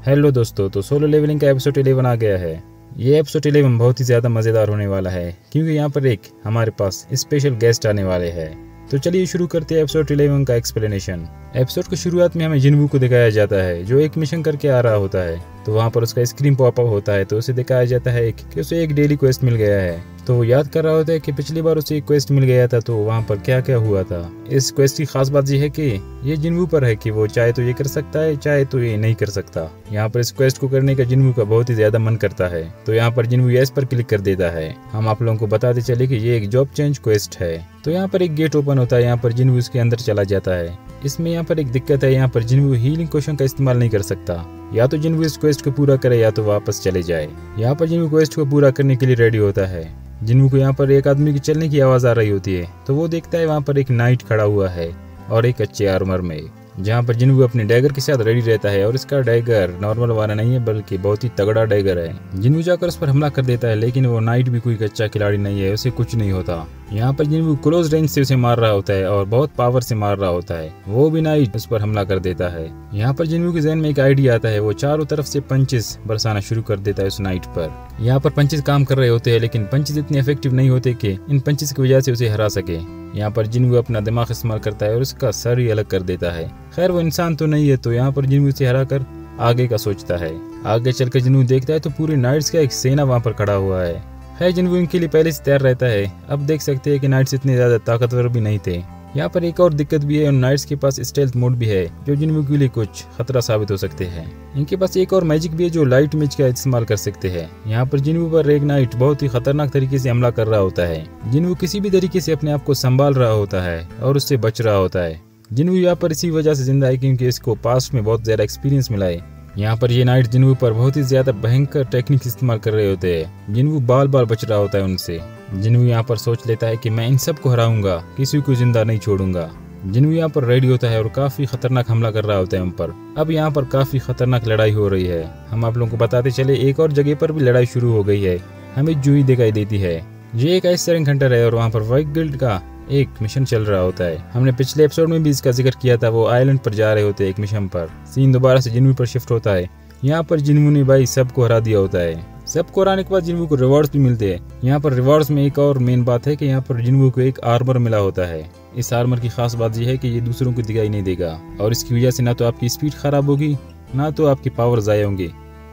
Hello दोस्तों, तो solo levelling का एपिसोड 11 आ गया है। ये एपिसोड 11 बहुत ही ज़्यादा मज़ेदार होने वाला है क्योंकि यहाँ पर एक हमारे पास स्पेशल गेस्ट आने वाले हैं। तो चलिए शुरू करते हैं एपिसोड 11 का एक्सप्लेनेशन। एपिसोड की शुरुआत में हमें जिनवू को दिखाया जाता है जो एक मिशन करके आ रहा होता है। तो वहाँ पर उसका स्क्रीन पॉप अप होता है तो उसे दिखाया जाता है कि उसे एक डेली क्वेस्ट मिल गया है। तो वो याद कर रहा होता है कि पिछली बार उसे एक क्वेस्ट मिल गया था तो वहाँ पर क्या क्या हुआ था। इस क्वेस्ट की खास बात यह है कि ये जिनवू पर है कि वो चाहे तो ये कर सकता है चाहे तो ये नहीं कर सकता। यहाँ पर इस क्वेस्ट को करने का जिनवू का बहुत ही ज्यादा मन करता है तो यहाँ पर जिनवू यस पर क्लिक कर देता है। हम आप लोगों को बताते चले कि ये एक जॉब चेंज क्वेस्ट है। तो यहाँ पर एक गेट ओपन होता है, यहाँ पर जिनवू उसके अंदर चला जाता है। इसमें यहाँ पर एक दिक्कत है, यहाँ पर जिनवू हीलिंग पोशन का इस्तेमाल नहीं कर सकता। या तो जिनवू इस क्वेस्ट को पूरा करे या तो वापस चले जाए। यहाँ पर जिनवू क्वेस्ट को पूरा करने के लिए रेडी होता है। जिनवू को यहाँ पर एक आदमी की चलने की आवाज आ रही होती है तो वो देखता है वहाँ पर एक नाइट खड़ा हुआ है और एक अच्छे आर्मर में, जहाँ पर जिनवू अपने डैगर के साथ रेडी रहता है। और इसका डैगर नॉर्मल वाला नहीं है बल्कि बहुत ही तगड़ा डैगर है। जिनवू जाकर उस पर हमला कर देता है लेकिन वो नाइट भी कोई अच्छा खिलाड़ी नहीं है, उसे कुछ नहीं होता। यहाँ पर जिनवू क्लोज रेंज से उसे मार रहा होता है और बहुत पावर से मार रहा होता है। वो भी नाइट उस पर हमला कर देता है। यहाँ पर जिनवू के ज़हन में एक आइडिया आता है, वो चारों तरफ से पंचेस बरसाना शुरू कर देता है उस नाइट पर। यहाँ पर पंचेस काम कर रहे होते हैं लेकिन पंचेस इतने इफेक्टिव नहीं होते कि इन पंचेस की वजह से उसे हरा सके। यहाँ पर जिनवू अपना दिमाग इस्तेमाल करता है और उसका सर ही अलग कर देता है। खैर वो इंसान तो नहीं है तो यहाँ पर जिनवू से हरा कर आगे का सोचता है। आगे चलकर जिनवू देखता है तो पूरे नाइट्स का एक सेना वहाँ पर खड़ा हुआ है। खैर जिनवू इनके लिए पहले से तैयार रहता है। अब देख सकते हैं कि नाइट्स इतने ज्यादा ताकतवर भी नहीं थे। यहाँ पर एक और दिक्कत भी है, नाइट्स के पास स्टेल्थ मोड भी है जो जिनवू के लिए कुछ खतरा साबित हो सकते हैं। इनके पास एक और मैजिक भी है जो लाइट मैच का इस्तेमाल कर सकते हैं। यहाँ पर जिनवू पर एक नाइट बहुत ही खतरनाक तरीके से हमला कर रहा होता है। जिनवू किसी भी तरीके से अपने आप को संभाल रहा होता है और उससे बच रहा होता है। जिनवू यहाँ पर इसी वजह से जिंदा है क्योंकि इसको पास्ट में बहुत ज्यादा एक्सपीरियंस मिला है। यहाँ पर ये नाइट जिनवू पर बहुत ही ज्यादा भयंकर टेक्निक इस्तेमाल कर रहे होते हैं। जिनवू बाल बाल बच रहा होता है उनसे। जिनवू यहाँ पर सोच लेता है कि मैं इन सब को हराऊंगा, किसी को जिंदा नहीं छोड़ूंगा। जिनवू यहाँ पर रेडी होता है और काफी खतरनाक हमला कर रहा होता है उन पर। अब यहाँ पर काफी खतरनाक लड़ाई हो रही है। हम आप लोगों को बताते चले एक और जगह पर भी लड़ाई शुरू हो गई है। हमें जूही दिखाई देती है। ये एक आइसरिंग हंटर है और वहाँ पर वाइट गिल्ड का एक मिशन चल रहा होता है। हमने पिछले एपिसोड में भी इसका जिक्र किया था। वो आइलैंड पर जा रहे होते हैं एक मिशन पर। सीन दोबारा से जिनवू पर शिफ्ट होता है। यहाँ पर जिनवू ने भाई सबको हरा दिया होता है। सबको हराने के बाद जिनवू को रिवॉर्ड्स भी मिलते हैं। यहाँ पर रिवॉर्ड्स में एक और मेन बात है कि यहाँ पर जिनवू को एक आर्मर मिला होता है। इस आर्मर की खास बात यह है कि ये दूसरों को दिखाई नहीं देगा और इसकी वजह से ना तो आपकी स्पीड खराब होगी ना तो आपकी पावर ज़ाया होंगी,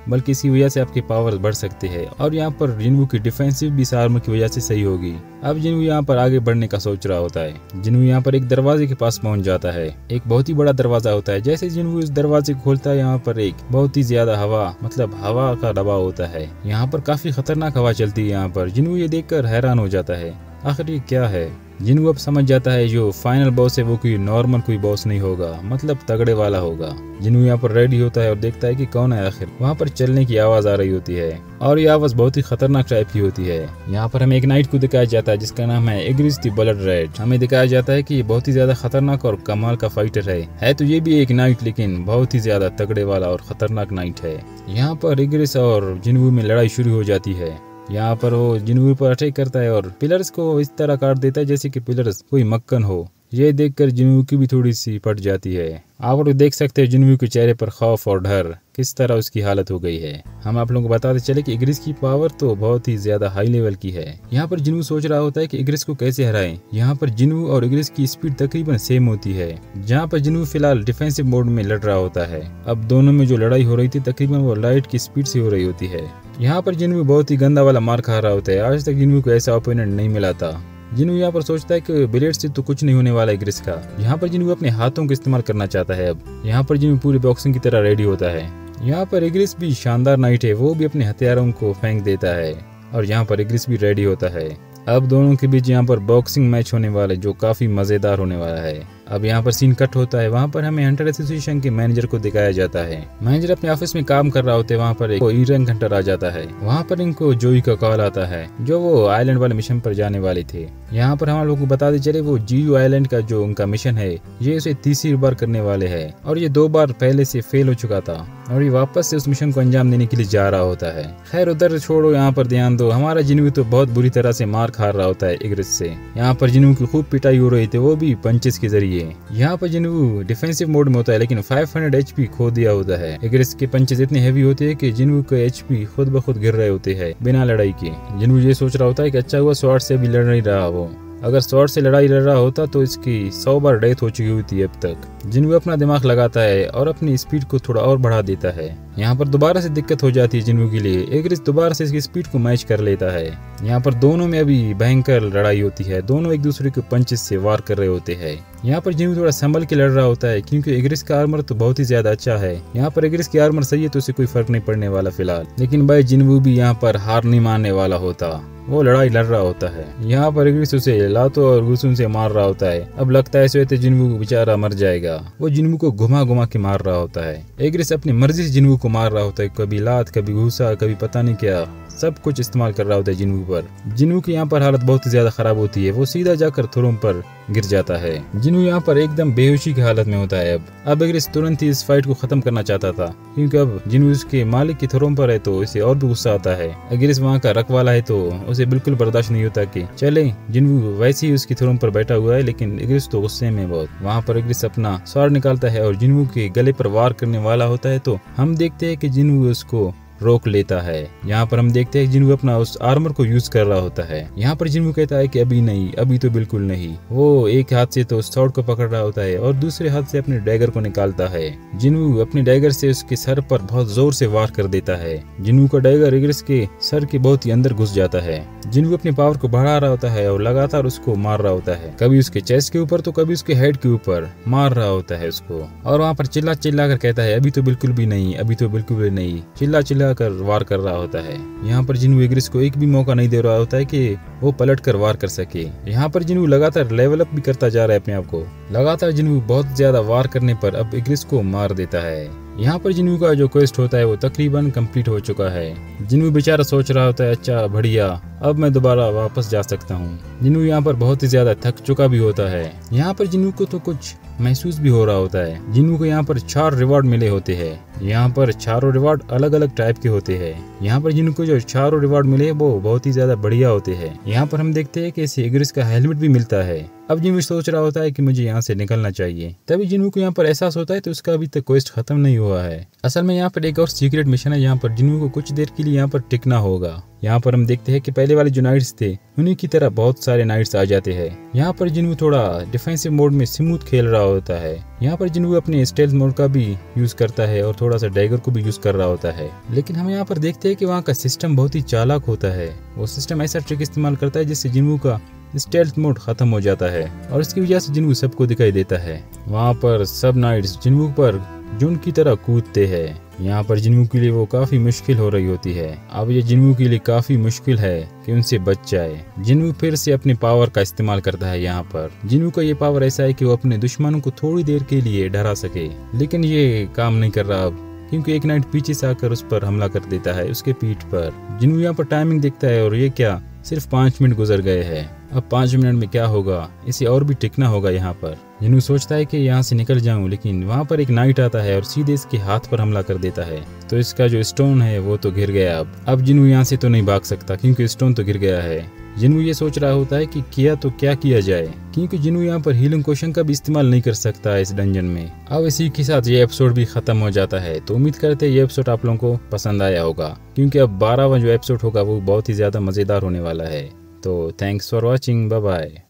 बल्कि इसी वजह से आपके पावर बढ़ सकते हैं। और यहाँ पर जिनवू की डिफेंसिव भी इस आर्मर की वजह से सही होगी। अब जिनवू यहाँ पर आगे बढ़ने का सोच रहा होता है। जिनवू यहाँ पर एक दरवाजे के पास पहुंच जाता है। एक बहुत ही बड़ा दरवाजा होता है। जैसे जिनवू इस दरवाजे को खोलता है यहाँ पर एक बहुत ही ज्यादा हवा हवा का दबाव होता है। यहाँ पर काफी खतरनाक हवा चलती है। यहाँ पर जिनवू ये देखकर हैरान हो जाता है, आखिर ये क्या है। जिनवू अब समझ जाता है जो फाइनल बॉस है वो कोई नॉर्मल कोई बॉस नहीं होगा, मतलब तगड़े वाला होगा। जिनवू यहाँ पर रेडी होता है और देखता है कि कौन है आखिर। वहाँ पर चलने की आवाज आ रही होती है और ये आवाज बहुत ही खतरनाक टाइप की होती है। यहाँ पर हमें एक नाइट को दिखाया जाता है जिसका नाम है इग्रिस द ब्लड रेड। हमें दिखाया जाता है कि ये बहुत ही ज्यादा खतरनाक और कमाल का फाइटर है तो ये भी एक नाइट लेकिन बहुत ही ज्यादा तगड़े वाला और खतरनाक नाइट है। यहाँ पर इग्रिस और जिनवू में लड़ाई शुरू हो जाती है। यहाँ पर वो जिनवू पर अटैक करता है और पिलर्स को इस तरह काट देता है जैसे कि पिलर्स कोई मक्खन हो। ये देखकर जिनवू की भी थोड़ी सी फट जाती है। आप लोग देख सकते हैं जिनवू के चेहरे पर खौफ और डर किस तरह उसकी हालत हो गई है। हम आप लोगों को बताते चले कि इग्रिस की पावर तो बहुत ही ज्यादा हाई लेवल की है। यहाँ पर जिनवू सोच रहा होता है कि इग्रिस को कैसे हराएं। यहाँ पर जिनवू और इग्रिस की स्पीड तकरीबन सेम होती है। जहाँ पर जिनवू फिलहाल डिफेंसिव मोड में लड़ रहा होता है। अब दोनों में जो लड़ाई हो रही थी तकरीबन वो लाइट की स्पीड से हो रही होती है। यहाँ पर जिनवू बहुत ही गंदा वाला मार खा रहा होता है। आज तक जिनवू को ऐसा ओपोनेंट नहीं मिला था। जिनवू यहाँ पर सोचता है कि ब्लेड से तो कुछ नहीं होने वाला है इग्रिस का। यहाँ पर जिनवू अपने हाथों का इस्तेमाल करना चाहता है। अब यहाँ पर जिनवू पूरी बॉक्सिंग की तरह रेडी होता है। यहाँ पर इग्रिस भी शानदार नाइट है, वो भी अपने हथियारों को फेंक देता है और यहाँ पर इग्रिस भी रेडी होता है। अब दोनों के बीच यहाँ पर बॉक्सिंग मैच होने वाला है जो काफी मजेदार होने वाला है। अब यहाँ पर सीन कट होता है। वहाँ पर हमें हंटर एसोसिएशन के मैनेजर को दिखाया जाता है। मैनेजर अपने ऑफिस में काम कर रहा होता है। वहाँ पर एक ई रैंक हंटर आ जाता है। वहाँ पर इनको जोई का कॉल आता है जो वो आइलैंड वाले मिशन पर जाने वाले थे। यहाँ पर हम लोग को बताते चले वो जीयू आइलैंड का जो उनका मिशन है ये उसे तीसरी बार करने वाले है और ये 2 बार पहले से फेल हो चुका था और ये वापस से उस मिशन को अंजाम देने के लिए जा रहा होता है। खैर उधर छोड़ो, यहाँ पर ध्यान दो। हमारा जिनवू तो बहुत बुरी तरह से मार खा रहा होता है इग्रिस से। यहाँ पर जिनवू की खूब पिटाई हो रही थी, वो भी पंचेस के जरिए। देखिए यहाँ पर जिन्वू डिफेंसिव मोड में होता है लेकिन 500 HP खो दिया होता है। एग्रेस के पंचेस इतने हैवी होते हैं कि जिन्वू का HP खुद ब खुद गिर रहे होते हैं बिना लड़ाई के। जिन्वू ये सोच रहा होता है कि अच्छा हुआ स्वॉर्ड से भी लड़ नहीं रहा वो, अगर स्वॉर्ड से लड़ाई लड़ रहा होता तो इसकी 100 बार डेथ हो चुकी होती अब तक। जिन्वू अपना दिमाग लगाता है और अपनी स्पीड को थोड़ा और बढ़ा देता है। यहाँ पर दोबारा से दिक्कत हो जाती है जिन्वू के लिए। एग्रिस दोबारा से इसकी स्पीड को मैच कर लेता है। यहाँ पर दोनों में अभी भयंकर लड़ाई होती है, दोनों एक दूसरे के पंचेस से वार कर रहे होते हैं। यहाँ पर जिन्वू थोड़ा संभल के लड़ रहा होता है क्योंकि एग्रिस का आर्मर तो बहुत ही ज्यादा अच्छा है। यहाँ पर एग्रिस की आर्मर सही है तो उसे कोई फर्क नहीं पड़ने वाला फिलहाल, लेकिन भाई जिन्वू भी यहाँ पर हार नहीं मानने वाला होता, वो लड़ाई लड़ रहा होता है। यहाँ पर एग्रिस उसे लातों और घुसून से मार रहा होता है। अब लगता है इस जिन्वू बेचारा मर जाएगा। वो जिन्वू को घुमा घुमा के मार रहा होता है। एग्रिस अपनी मर्जी से जिन्वू को मार रहा होता है, कभी लात कभी घूसा कभी पता नहीं क्या, सब कुछ इस्तेमाल कर रहा होता है जिन्वू पर। जिन्वू की यहाँ पर हालत बहुत ही ज्यादा खराब होती है, वो सीधा जाकर थ्रोन पर गिर जाता है। जिन्वू यहाँ पर एकदम बेहोशी की हालत में होता है। अब एग्रिस तुरंत ही इस फाइट को खत्म करना चाहता था क्योंकि अब जिन्वू उसके मालिक की थ्रोन पर है तो इसे और भी गुस्सा आता है। एग्रिस वहाँ का रखवाला है तो उसे बिल्कुल बर्दाश्त नहीं होता कि चले। जिन्वू वैसे ही उसकी थ्रोन पर बैठा हुआ है लेकिन एग्रिस तो गुस्से में बहुत। वहाँ पर एग्रिस अपना स्वॉर्ड निकालता है और जिन्वू के गले पर वार करने वाला होता है तो हम देखते हैं कि जिन्वू उसको रोक लेता है। यहाँ पर हम देखते हैं जिन्वू अपना उस आर्मर को यूज कर रहा होता है। यहाँ पर जिन्वू कहता है कि अभी नहीं, अभी तो बिल्कुल नहीं। वो एक हाथ से तो स्वॉर्ड को पकड़ रहा होता है और दूसरे हाथ से अपने डैगर को निकालता है। जिन्वू अपने डैगर से उसके सर पर बहुत जोर से वार कर देता है। जिन्वू का डैगर एग्रिस के सर के बहुत ही अंदर घुस जाता है। जिन्वू अपनी पावर को बढ़ा रहा होता है और लगातार उसको मार रहा होता है, कभी उसके चेस्ट के ऊपर तो कभी उसके हेड के ऊपर मार रहा होता है उसको। और वहाँ पर चिल्ला चिल्ला कर कहता है अभी तो बिल्कुल भी नहीं, अभी तो बिल्कुल भी नहीं, चिल्ला चिल्ला कर वार कर रहा होता है। यहाँ पर जिन्वू एग्रिस को एक भी मौका नहीं दे रहा होता है कि वो पलट कर वार कर सके। यहाँ पर जिन्वू लगातार लेवल अप भी करता जा रहा है अपने आप को। लगातार जिन्वू बहुत ज्यादा वार करने पर अब एग्रिस को मार देता है। यहाँ पर जिन्वू का जो क्वेस्ट होता है वो तकरीबन कंप्लीट हो चुका है। जिन्वू बेचारा सोच रहा होता है अच्छा बढ़िया, अब मैं दोबारा वापस जा सकता हूँ। जिन्वू यहाँ पर बहुत ही ज्यादा थक चुका भी होता है। यहाँ पर जिन्वू को तो कुछ महसूस भी हो रहा होता है। जिन्वू को यहाँ पर 4 रिवॉर्ड मिले होते हैं। यहाँ पर चारों रिवॉर्ड अलग अलग टाइप के होते हैं। यहाँ पर जिन्वू को जो 4 रिवॉर्ड मिले वो बहुत ही ज्यादा बढ़िया होते हैं। यहाँ पर हम देखते हैं कि इसे एग्रिस का हेलमेट भी मिलता है। अब जिन्वू सोच रहा होता है कि मुझे यहाँ से निकलना चाहिए। तभी जिन्वू को यहाँ पर एहसास होता है तो उसका अभी तक क्वेस्ट खत्म नहीं हुआ है। असल में यहाँ पर एक और सीक्रेट मिशन है, यहाँ पर जिन्वू को कुछ देर के लिए यहाँ पर टिकना होगा। यहाँ पर हम देखते हैं कि पहले वाले जो नाइट्स थे उन्हीं की तरह बहुत सारे नाइट्स आ जाते हैं। यहाँ पर जिन्वू थोड़ा डिफेंसिव मोड में स्मूथ खेल रहा होता है। यहाँ पर जिन्वू अपने स्टेल्थ मोड का भी यूज करता है और थोड़ा सा डैगर को भी यूज कर रहा होता है। लेकिन हम यहाँ पर देखते हैं कि वहाँ का सिस्टम बहुत ही चालाक होता है। वो सिस्टम ऐसा ट्रिक इस्तेमाल करता है जिससे जिन्वू का स्टेल्थ मोड खत्म हो जाता है और इसकी वजह से जिन्वू सबको दिखाई देता है। वहाँ पर सब नाइट्स जिन्वू पर झुंड की तरह कूदते हैं। यहाँ पर जिन्वू के लिए वो काफी मुश्किल हो रही होती है। अब ये जिन्वू के लिए काफी मुश्किल है कि उनसे बच जाए। जिन्वू फिर से अपनी पावर का इस्तेमाल करता है। यहाँ पर जिन्वू का ये पावर ऐसा है कि वो अपने दुश्मनों को थोड़ी देर के लिए डरा सके, लेकिन ये काम नहीं कर रहा अब क्योंकि एक नाइट पीछे से आकर उस पर हमला कर देता है उसके पीठ पर। जिन्वू यहाँ पर टाइमिंग देखता है और ये क्या, सिर्फ 5 मिनट गुजर गए हैं। अब 5 मिनट में क्या होगा, इसे और भी टिकना होगा। यहाँ पर जिन्वू सोचता है कि यहाँ से निकल जाऊं, लेकिन वहाँ पर एक नाइट आता है और सीधे इसके हाथ पर हमला कर देता है। तो इसका जो स्टोन है वो तो गिर गया। अब जिन्वू यहाँ से तो नहीं भाग सकता क्योंकि स्टोन तो गिर गया है। जिन्वू ये सोच रहा होता है कि किया तो क्या किया जाए, क्योंकि जिन्वू यहाँ पर हीलिंग पोशन का भी इस्तेमाल नहीं कर सकता है इस डंजन में। अब इसी के साथ ये एपिसोड भी खत्म हो जाता है। तो उम्मीद करते हैं ये एपिसोड आप लोगों को पसंद आया होगा, क्योंकि अब 12वां जो एपिसोड होगा वो बहुत ही ज्यादा मजेदार होने वाला है। तो thanks for watching, bye bye.